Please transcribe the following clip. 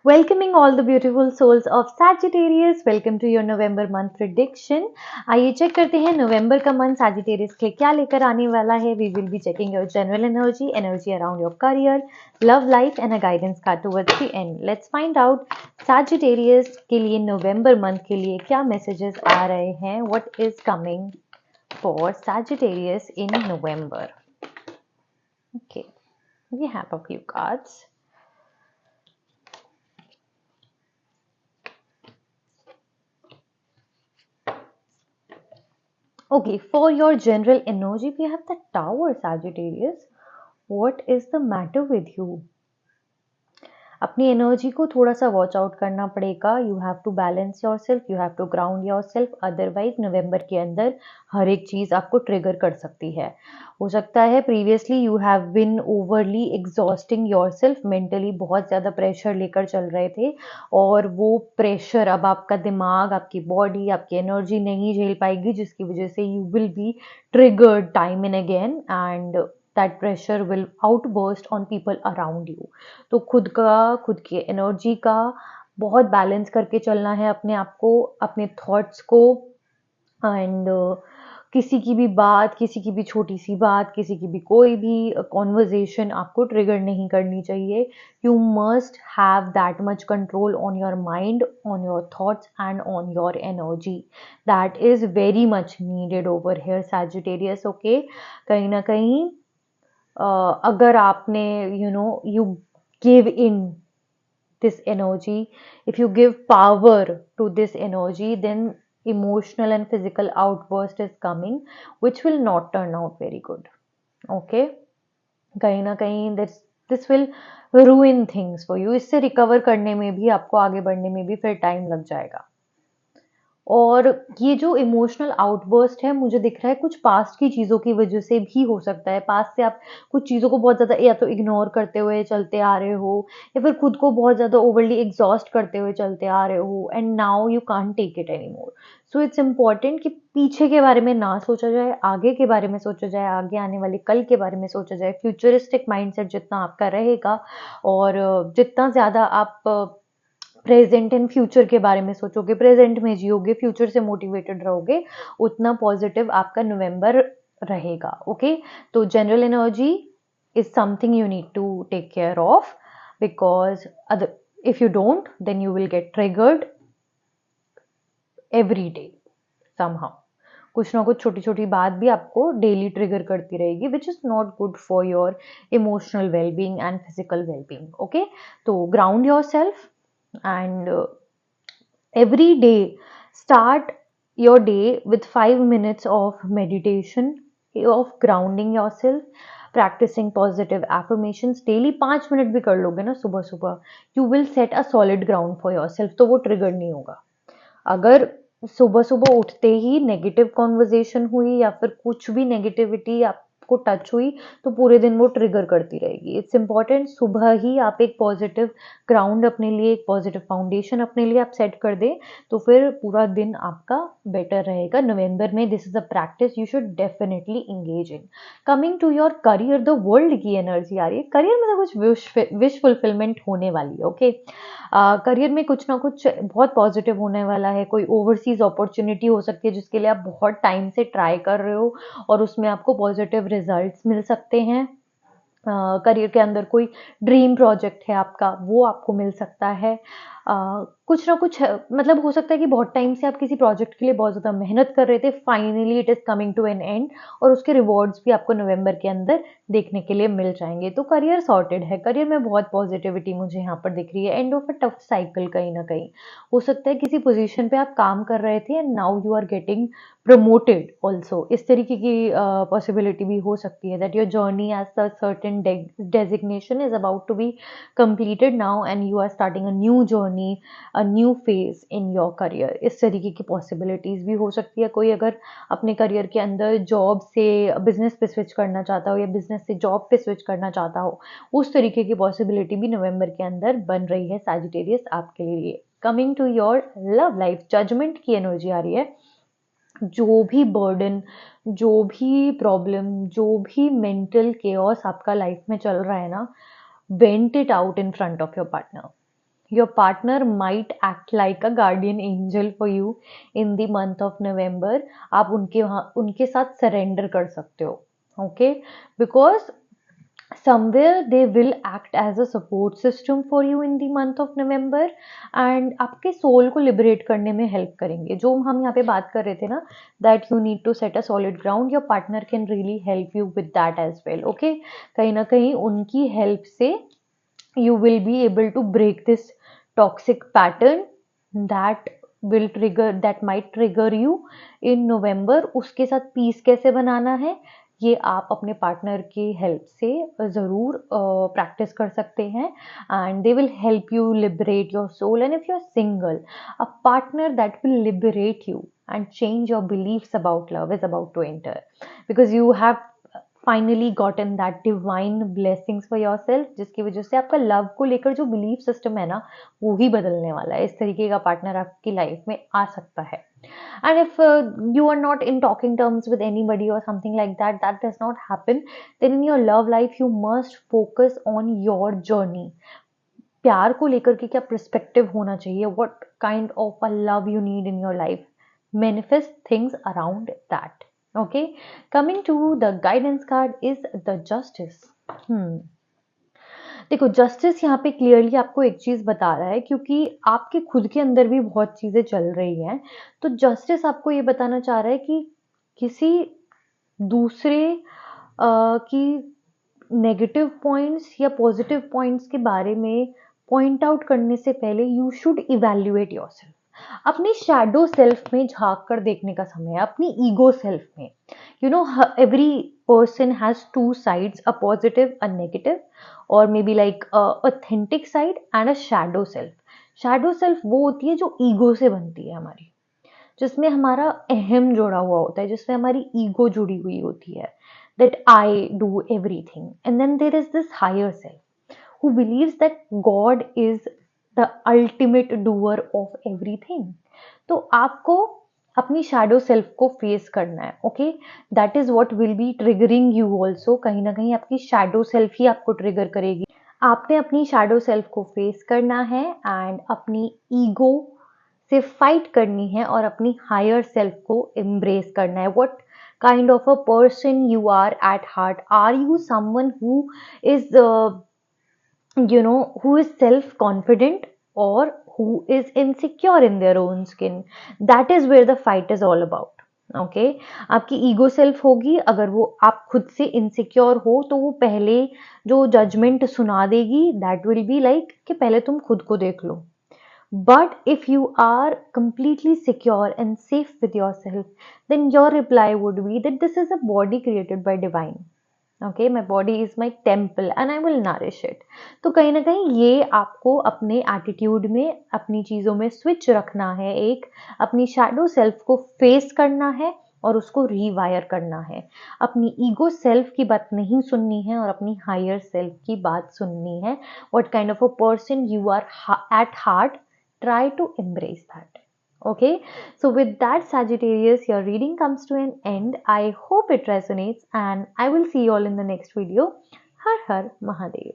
Welcoming all the beautiful souls of Sagittarius. Welcome to your November month prediction. आइए check करते हैं नवंबर का month Sagittarius के लिए क्या लेकर आने वाला है. We will be checking your general energy around your career, love life and a guidance card towards the end. Let's find out Sagittarius के लिए नवंबर मंथ के लिए क्या messages आ रहे हैं. What is coming for Sagittarius in November? Okay, we have a few cards. Okay, for your general energy, we have the Tower, Sagittarius. What is the matter with you? अपनी energy को थोड़ा सा watch out करना पड़ेगा. You have to balance your self, you have to ground your self. Otherwise November के अंदर हर एक चीज़ आपको ट्रिगर कर सकती है. हो सकता है previously you have been overly exhausting your self mentally, बहुत ज़्यादा प्रेशर लेकर चल रहे थे और वो प्रेशर अब आपका दिमाग, आपकी बॉडी, आपकी एनर्जी नहीं झेल पाएगी, जिसकी वजह से you will be triggered time and again and that pressure will outburst on people around you. तो खुद की एनर्जी का बहुत बैलेंस करके चलना है, अपने आप को, अपने थॉट्स को. एंड किसी की भी बात, किसी की भी छोटी सी बात, किसी की भी कोई भी कॉन्वर्जेशन आपको ट्रिगर नहीं करनी चाहिए. You must have that much control on your mind, on your thoughts and on your energy. That is very much needed over here Sagittarius. Okay, कहीं ना कहीं अगर आपने you give in this energy, if you give power to this energy, then emotional and physical outburst is coming which will not turn out very good. Okay, कहीं ना कहीं this will ruin things for you. इससे recover करने में भी, आपको आगे बढ़ने में भी फिर टाइम लग जाएगा. और ये जो इमोशनल आउटबर्स्ट है, मुझे दिख रहा है कुछ पास्ट की चीज़ों की वजह से भी हो सकता है. पास्ट से आप कुछ चीज़ों को बहुत ज़्यादा या तो इग्नोर करते हुए चलते आ रहे हो, या फिर खुद को बहुत ज़्यादा ओवरली एग्जॉस्ट करते हुए चलते आ रहे हो and now you can't take it any more. So it's important कि पीछे के बारे में ना सोचा जाए, आगे के बारे में सोचा जाए, आगे आने वाले कल के बारे में सोचा जाए. फ्यूचरिस्टिक माइंडसेट जितना आपका रहेगा और जितना ज़्यादा आप प्रेजेंट एंड फ्यूचर के बारे में सोचोगे, प्रेजेंट में जियोगे, फ्यूचर से मोटिवेटेड रहोगे, उतना पॉजिटिव आपका नवंबर रहेगा. ओके, तो general energy is something you need to take care of, because other if you don't then you will get triggered every day somehow. कुछ ना कुछ छोटी छोटी बात भी आपको डेली ट्रिगर करती रहेगी, which is not good for your emotional wellbeing and physical wellbeing. Okay, तो ground your self and every day start your day with 5 minutes of meditation, of grounding yourself, practicing positive affirmations daily. 5 minute भी कर लोगे ना सुबह सुबह, you will set a solid ground for yourself, तो वो trigger नहीं होगा. अगर सुबह सुबह उठते ही नेगेटिव कॉन्वर्जेशन हुई या फिर कुछ भी नेगेटिविटी आपको टच हुई, तो पूरे दिन वो ट्रिगर करती रहेगी. इट्स इम्पॉर्टेंट सुबह ही आप एक पॉजिटिव ग्राउंड अपने लिए, एक पॉजिटिव फाउंडेशन अपने लिए आप सेट कर दें, तो फिर पूरा दिन आपका बेटर रहेगा. नवंबर में this is a practice you should definitely engage in. Coming to your career, the world की एनर्जी आ रही है. करियर में तो कुछ विश फुलफिलमेंट होने वाली है. ओके, करियर में कुछ ना कुछ बहुत पॉजिटिव होने वाला है. कोई ओवरसीज अपॉर्चुनिटी हो सकती है जिसके लिए आप बहुत टाइम से ट्राई कर रहे हो और उसमें आपको पॉजिटिव रिजल्ट्स मिल सकते हैं. करियर के अंदर कोई ड्रीम प्रोजेक्ट है आपका, वो आपको मिल सकता है. कुछ ना कुछ मतलब हो सकता है कि बहुत टाइम से आप किसी प्रोजेक्ट के लिए बहुत ज़्यादा मेहनत कर रहे थे, finally it is coming to an end और उसके रिवॉर्ड्स भी आपको नवंबर के अंदर देखने के लिए मिल जाएंगे. तो करियर सॉर्टेड है. करियर में बहुत पॉजिटिविटी मुझे यहाँ पर दिख रही है. End of a tough cycle. कहीं ना कहीं हो सकता है किसी पोजीशन पे आप काम कर रहे थे and now you are getting promoted also. इस तरीके की पॉसिबिलिटी भी हो सकती है that your journey as a certain designation is about to be completed now and you are starting a new journey, a new phase in your career. इस तरीके की पॉसिबिलिटीज़ भी हो सकती है. कोई अगर अपने करियर के अंदर जॉब से बिजनेस पे स्विच करना चाहता हो या बिजनेस से जॉब पे स्विच करना चाहता हो, उस तरीके की पॉसिबिलिटी भी नवंबर के अंदर बन रही है सैजिटेरियस आपके लिए. Coming to your love life, judgment की एनर्जी आ रही है. जो भी बर्डन, जो भी प्रॉब्लम, जो भी मेंटल केओस आपका लाइफ में चल रहा है ना, went it out in front of your partner. Your partner might act like a guardian angel for you in the month of November. आप उनके साथ surrender कर सकते हो, okay? Because somewhere they will act as a support system for you in the month of November and आपके soul को liberate करने में help करेंगे. जो हम यहाँ पे बात कर रहे थे ना, that you need to set a solid ground, your partner can really help you with that as well, okay? कहीं ना कहीं उनकी help से you will be able to break this toxic pattern that might trigger you in November. उसके साथ peace कैसे बनाना है ये आप अपने पार्टनर की हेल्प से ज़रूर प्रैक्टिस कर सकते हैं and they will help you liberate your soul. And if you are single, a partner that will liberate you and change your beliefs about love is about to enter, because you have finally gotten that divine blessings for yourself, जिसकी वजह से आपका love को लेकर जो belief system है ना वो ही बदलने वाला है. इस तरीके का पार्टनर आपकी लाइफ में आ सकता है. And if you are not in talking terms with anybody or something like that, that does not happen, then in your love life you must focus on your journey. प्यार को लेकर के क्या perspective होना चाहिए, what kind of a love you need in your life, manifest things around that. Okay, coming to the guidance card is the justice. देखो, justice यहाँ पे क्लियरली आपको एक चीज बता रहा है, क्योंकि आपके खुद के अंदर भी बहुत चीजें चल रही हैं. तो जस्टिस आपको ये बताना चाह रहा है कि किसी दूसरे की नेगेटिव पॉइंट्स या पॉजिटिव पॉइंट्स के बारे में पॉइंट आउट करने से पहले यू शुड इवैल्यूएट योरसेल्फ. अपने शैडो सेल्फ में झांक कर देखने का समय है, अपनी ईगो सेल्फ में. You know, every person has two sides, a positive, a negative, और may be like authentic side and a shadow self. Shadow self वो होती है जो ईगो से बनती है हमारी, जिसमें हमारा अहम जुड़ा हुआ होता है, जिसमें हमारी ईगो जुड़ी हुई होती है, that I do everything. And then there is this higher self who believes that God is the ultimate doer of everything. तो आपको अपनी शैडो सेल्फ को फेस करना है. Okay, that is what will be triggering you also. कहीं ना कहीं आपकी शैडो सेल्फ ही आपको ट्रिगर करेगी. आपने अपनी शैडो सेल्फ को फेस करना है एंड अपनी ईगो से फाइट करनी है और अपनी हायर सेल्फ को एम्ब्रेस करना है. What kind of a person you are at heart? Are you someone who is who is self confident, or who is insecure in their own skin? That is where the fight is all about. Okay, आपकी ego self होगी, अगर वो आप खुद से insecure हो तो वो पहले जो जजमेंट सुना देगी, दैट विल बी लाइक कि पहले तुम खुद को देख लो. But if you are completely secure and safe with yourself, then your reply would be that this is a body created by divine. Okay, my body is my temple and I will nourish it. तो कहीं ना कहीं ये आपको अपने attitude में, अपनी चीज़ों में स्विच रखना है. एक अपनी शैडो सेल्फ को फेस करना है और उसको रीवायर करना है. अपनी ईगो सेल्फ की बात नहीं सुननी है और अपनी हायर सेल्फ की बात सुननी है. What kind of a person you are at heart, try to embrace that. Okay, so with that, Sagittarius, your reading comes to an end. I hope it resonates and I will see you all in the next video. Har Har Mahadev.